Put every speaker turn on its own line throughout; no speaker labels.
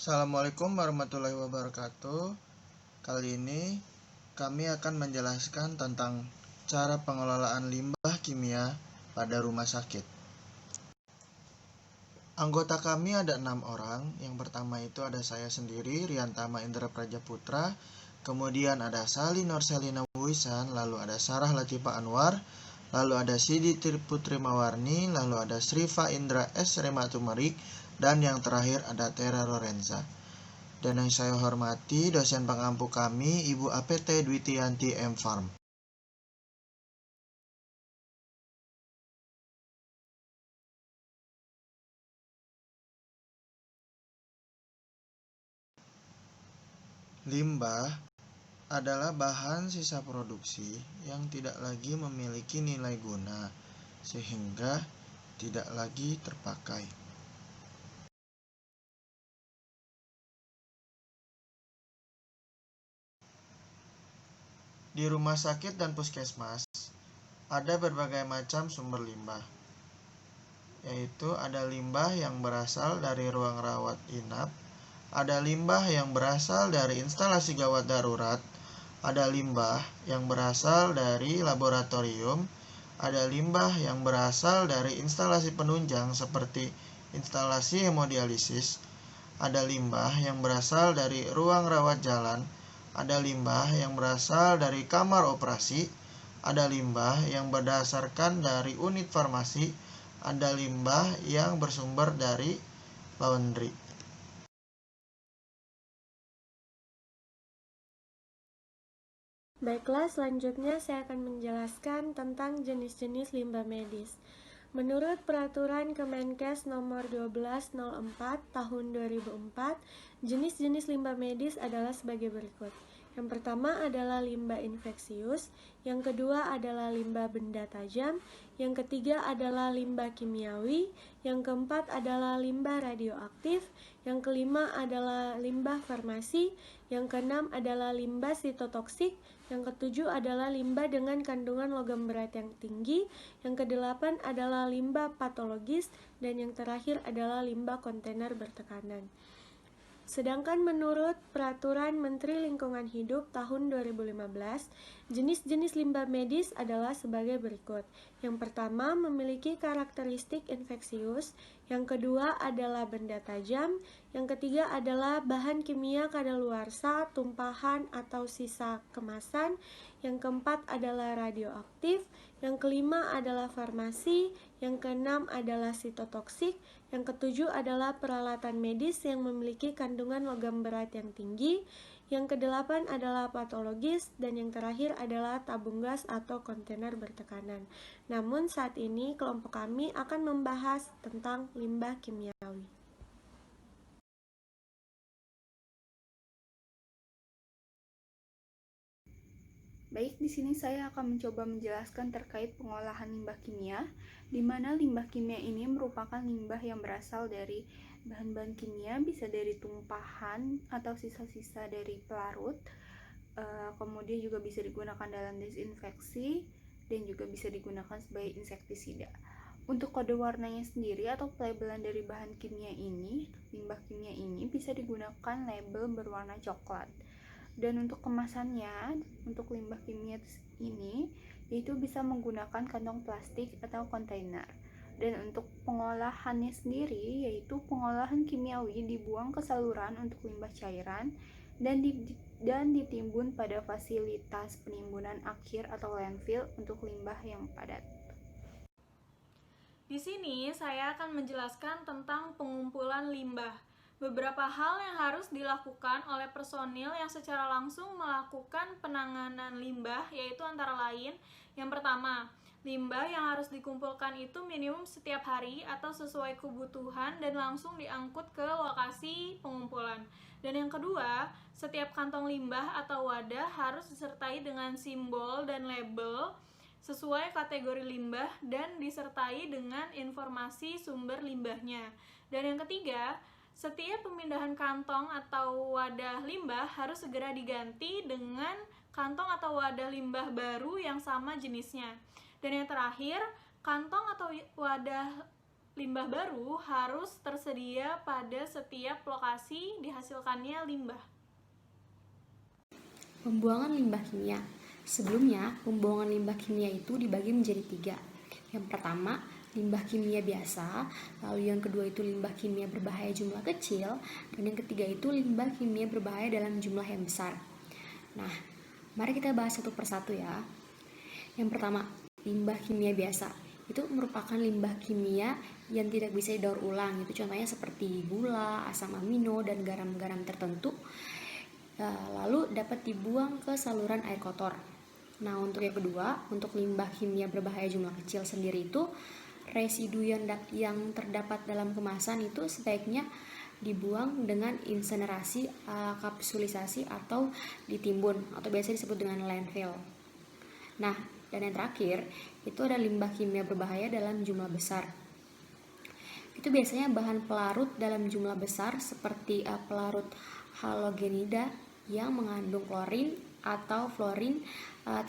Assalamualaikum warahmatullahi wabarakatuh. Kali ini kami akan menjelaskan tentang cara pengelolaan limbah kimia pada rumah sakit. Anggota kami ada 6 orang. Yang pertama itu ada saya sendiri, Riantama Indra Prajaputra. Kemudian ada Sali Norselina Wisan, lalu ada Sarah Latifah Anwar, lalu ada Sidi Putri Mawarni, lalu ada Srifa Indra S. Rematumerik, dan yang terakhir ada Tera Lorenza. Dan yang saya hormati dosen pengampu kami, Ibu APT Dwitianti M. Farm. Limbah adalah bahan sisa produksi yang tidak lagi memiliki nilai guna, sehingga tidak lagi terpakai. Di rumah sakit dan puskesmas, ada berbagai macam sumber limbah, yaitu ada limbah yang berasal dari ruang rawat inap, ada limbah yang berasal dari instalasi gawat darurat, ada limbah yang berasal dari laboratorium, ada limbah yang berasal dari instalasi penunjang seperti instalasi hemodialisis, ada limbah yang berasal dari ruang rawat jalan, ada limbah yang berasal dari kamar operasi, ada limbah yang berdasarkan dari unit farmasi, ada limbah yang bersumber dari laundry.
Baiklah, selanjutnya saya akan menjelaskan tentang jenis-jenis limbah medis. Menurut Peraturan Kemenkes Nomor 1204 Tahun 2004, jenis-jenis limbah medis adalah sebagai berikut. Yang pertama adalah limbah infeksius, yang kedua adalah limbah benda tajam, yang ketiga adalah limbah kimiawi, yang keempat adalah limbah radioaktif, yang kelima adalah limbah farmasi, yang keenam adalah limbah sitotoksik, yang ketujuh adalah limbah dengan kandungan logam berat yang tinggi, yang kedelapan adalah limbah patologis, dan yang terakhir adalah limbah kontainer bertekanan. Sedangkan menurut Peraturan Menteri Lingkungan Hidup Tahun 2015, jenis-jenis limbah medis adalah sebagai berikut. Yang pertama memiliki karakteristik infeksius, yang kedua adalah benda tajam, yang ketiga adalah bahan kimia kadaluarsa, tumpahan atau sisa kemasan, yang keempat adalah radioaktif, yang kelima adalah farmasi, yang keenam adalah sitotoksik, yang ketujuh adalah peralatan medis yang memiliki kandungan logam berat yang tinggi, yang kedelapan adalah patologis, dan yang terakhir adalah tabung gas atau kontainer bertekanan. Namun saat ini kelompok kami akan membahas tentang limbah kimiawi.
Baik, di sini saya akan mencoba menjelaskan terkait pengolahan limbah kimia, di mana limbah kimia ini merupakan limbah yang berasal dari bahan-bahan kimia, bisa dari tumpahan atau sisa-sisa dari pelarut, kemudian juga bisa digunakan dalam desinfeksi, dan juga bisa digunakan sebagai insektisida. Untuk kode warnanya sendiri atau pelabelan dari bahan kimia ini, limbah kimia ini bisa digunakan label berwarna coklat. Dan untuk kemasannya, untuk limbah kimia ini, yaitu bisa menggunakan kantong plastik atau kontainer. Dan untuk pengolahannya sendiri, yaitu pengolahan kimiawi dibuang ke saluran untuk limbah cairan dan ditimbun pada fasilitas penimbunan akhir atau landfill untuk limbah yang padat.
Di sini saya akan menjelaskan tentang pengumpulan limbah. Beberapa hal yang harus dilakukan oleh personil yang secara langsung melakukan penanganan limbah, yaitu antara lain, yang pertama, limbah yang harus dikumpulkan itu minimum setiap hari atau sesuai kebutuhan dan langsung diangkut ke lokasi pengumpulan. Dan yang kedua, setiap kantong limbah atau wadah harus disertai dengan simbol dan label sesuai kategori limbah dan disertai dengan informasi sumber limbahnya. Dan yang ketiga, setiap pemindahan kantong atau wadah limbah harus segera diganti dengan kantong atau wadah limbah baru yang sama jenisnya. Dan yang terakhir, kantong atau wadah Limbah baru harus tersedia pada setiap lokasi dihasilkannya limbah.
Pembuangan limbah kimia. Sebelumnya, pembuangan limbah kimia itu dibagi menjadi 3. Yang pertama, limbah kimia biasa, lalu yang kedua itu limbah kimia berbahaya jumlah kecil, dan yang ketiga itu limbah kimia berbahaya dalam jumlah yang besar. Nah, mari kita bahas satu persatu ya. Yang pertama, limbah kimia biasa. Itu merupakan limbah kimia yang tidak bisa didaur ulang. Itu contohnya seperti gula, asam amino, dan garam-garam tertentu. Lalu dapat dibuang ke saluran air kotor. Nah, untuk yang kedua, untuk limbah kimia berbahaya jumlah kecil sendiri itu, residu yang terdapat dalam kemasan itu sebaiknya dibuang dengan insinerasi, kapsulisasi, atau ditimbun, atau biasa disebut dengan landfill. Nah, dan yang terakhir, itu ada limbah kimia berbahaya dalam jumlah besar. Itu biasanya bahan pelarut dalam jumlah besar seperti pelarut halogenida yang mengandung klorin atau fluorin,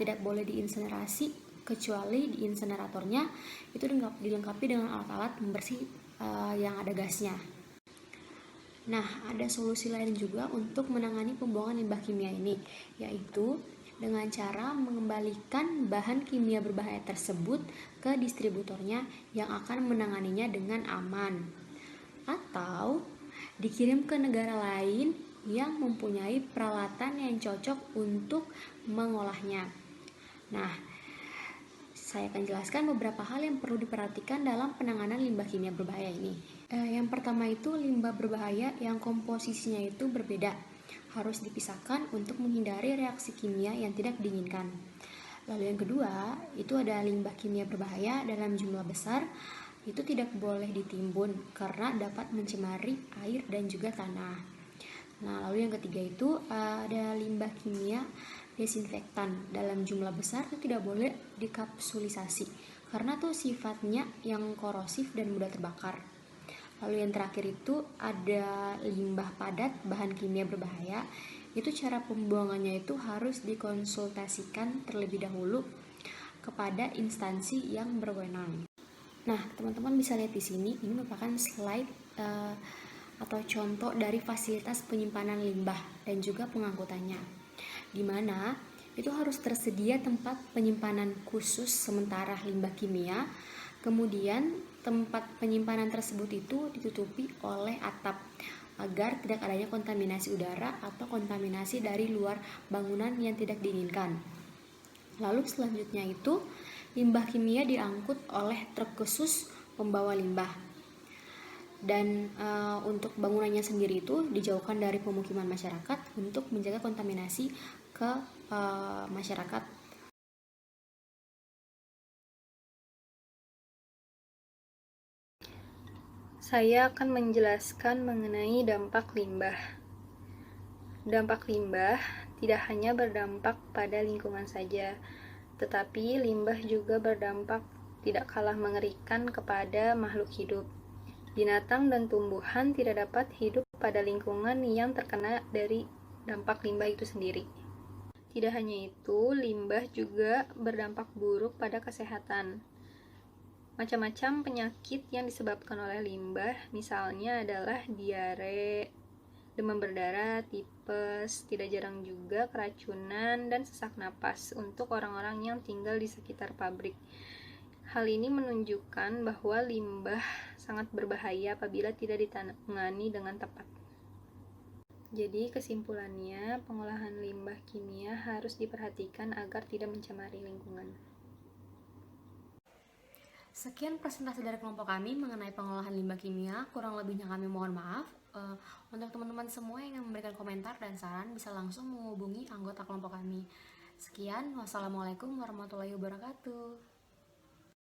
tidak boleh diinsinerasi kecuali di insineratornya itu dilengkapi dengan alat-alat pembersih yang ada gasnya. Nah, ada solusi lain juga untuk menangani pembuangan limbah kimia ini, yaitu dengan cara mengembalikan bahan kimia berbahaya tersebut ke distributornya yang akan menanganinya dengan aman, atau dikirim ke negara lain yang mempunyai peralatan yang cocok untuk mengolahnya. Nah, saya akan jelaskan beberapa hal yang perlu diperhatikan dalam penanganan limbah kimia berbahaya ini. Yang pertama itu limbah berbahaya yang komposisinya itu berbeda, harus dipisahkan untuk menghindari reaksi kimia yang tidak diinginkan. Lalu yang kedua, itu ada limbah kimia berbahaya dalam jumlah besar, itu tidak boleh ditimbun karena dapat mencemari air dan juga tanah. Nah, lalu yang ketiga itu ada limbah kimia desinfektan dalam jumlah besar itu tidak boleh dikapsulisasi karena tuh sifatnya yang korosif dan mudah terbakar. Lalu yang terakhir itu ada limbah padat bahan kimia berbahaya. Itu cara pembuangannya itu harus dikonsultasikan terlebih dahulu kepada instansi yang berwenang. Nah, teman-teman bisa lihat di sini, ini merupakan slide atau contoh dari fasilitas penyimpanan limbah dan juga pengangkutannya, di mana itu harus tersedia tempat penyimpanan khusus sementara limbah kimia. Kemudian tempat penyimpanan tersebut itu ditutupi oleh atap agar tidak adanya kontaminasi udara atau kontaminasi dari luar bangunan yang tidak diinginkan. Lalu selanjutnya itu limbah kimia diangkut oleh truk khusus pembawa limbah. Dan untuk bangunannya sendiri itu dijauhkan dari pemukiman masyarakat untuk menjaga kontaminasi ke masyarakat.
Saya akan menjelaskan mengenai dampak limbah. Dampak limbah tidak hanya berdampak pada lingkungan saja, tetapi limbah juga berdampak tidak kalah mengerikan kepada makhluk hidup. Binatang dan tumbuhan tidak dapat hidup pada lingkungan yang terkena dari dampak limbah itu sendiri. Tidak hanya itu, limbah juga berdampak buruk pada kesehatan. Macam-macam penyakit yang disebabkan oleh limbah, misalnya adalah diare, demam berdarah, tipes, tidak jarang juga keracunan dan sesak napas untuk orang-orang yang tinggal di sekitar pabrik. Hal ini menunjukkan bahwa limbah sangat berbahaya apabila tidak ditangani dengan tepat. Jadi kesimpulannya, pengolahan limbah kimia harus diperhatikan agar tidak mencemari lingkungan.
Sekian presentasi dari kelompok kami mengenai pengolahan limbah kimia. Kurang lebihnya kami mohon maaf. Untuk teman-teman semua yang ingin memberikan komentar dan saran bisa langsung menghubungi anggota kelompok kami. Sekian, wassalamualaikum warahmatullahi wabarakatuh.